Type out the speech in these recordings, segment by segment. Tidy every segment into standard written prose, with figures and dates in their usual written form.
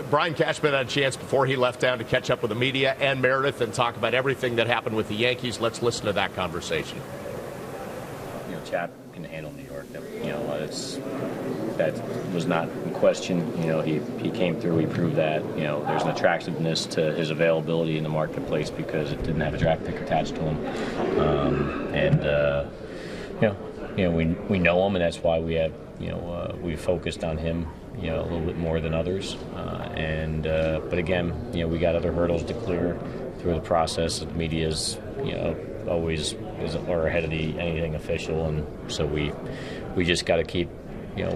Brian Cashman had a chance before he left town to catch up with the media and Meredith and talk about everything that happened with the Yankees. Let's listen to that conversation. Chap can handle New York. That was not in question. He came through. He proved that. There's an attractiveness to his availability in the marketplace because it didn't have a draft pick attached to him. We know him, and that's why we have we focused on him a little bit more than others. But again, we got other hurdles to clear through the process. The media's always are ahead of anything official, and so we just got to keep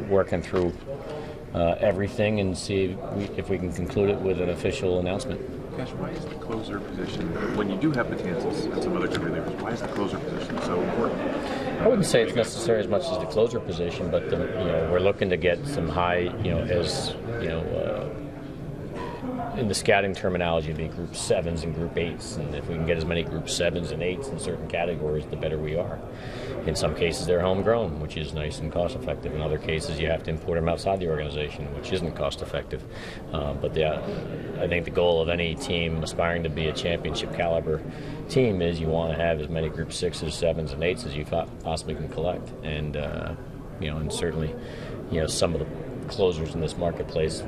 working through everything and see if we can conclude it with an official announcement. Cash, why is the closer position, when you do have Betances and some other good relievers, why is the closer position so important? I wouldn't say it's necessary as much as the closer position, but we're looking to get some high, in the scouting terminology, it'd be group 7s and group 8s, and if we can get as many group 7s and 8s in certain categories, the better we are. In some cases, they're homegrown, which is nice and cost-effective. In other cases, you have to import them outside the organization, which isn't cost-effective. I think the goal of any team aspiring to be a championship-caliber team is you want to have as many group 6s, 7s, and 8s as you possibly can collect. And certainly, some of the closers in this marketplace,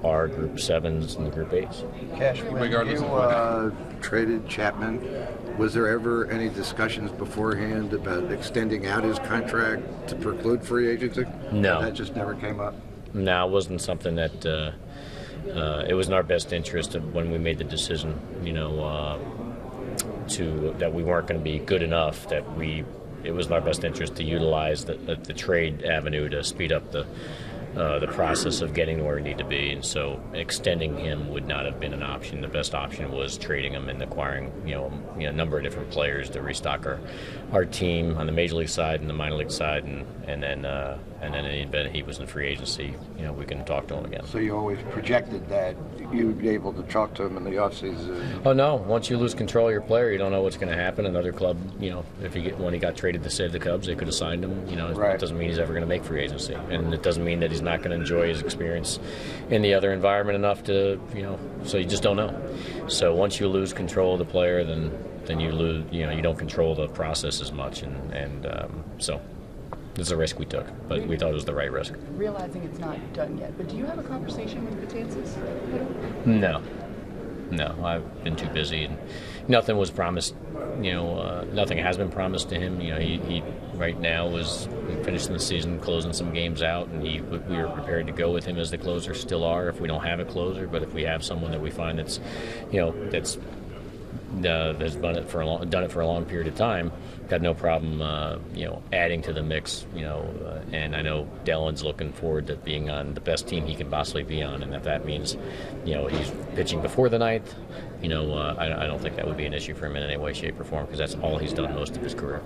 are group 7s and group 8s. Cash, when you traded Chapman, was there ever any discussions beforehand about extending out his contract to preclude free agency? No. That just never came up? No, it wasn't something that it was in our best interest when we made the decision, that we weren't going to be good enough, it was in our best interest to utilize the trade avenue to speed up the process of getting where we need to be, and so extending him would not have been an option. The best option was trading him and acquiring a number of different players to restock our team on the major league side and the minor league side, and then in the event he was in free agency, we can talk to him again. So you always projected that you'd be able to talk to him in the offseason? Oh no! Once you lose control of your player, you don't know what's going to happen. Another club, when he got traded to save the Cubs, they could have signed him. Right. It doesn't mean he's ever going to make free agency, and it doesn't mean that he's not going to enjoy his experience in the other environment enough to, so you just don't know. So once you lose control of the player, then you lose, you don't control the process as much, and so this is a risk we took, but we thought it was the right risk. Realizing it's not done yet, but do you have a conversation with Betances? No, I've been too busy, and nothing was promised. Nothing has been promised to him. He right now was finishing the season, closing some games out, and we were prepared to go with him as the closer. Still are if we don't have a closer, but if we have someone that we find that's done it for a long period of time, got no problem, adding to the mix, and I know Dellen's looking forward to being on the best team he can possibly be on, and if that means, he's pitching before the ninth, I don't think that would be an issue for him in any way, shape, or form, because that's all he's done most of his career.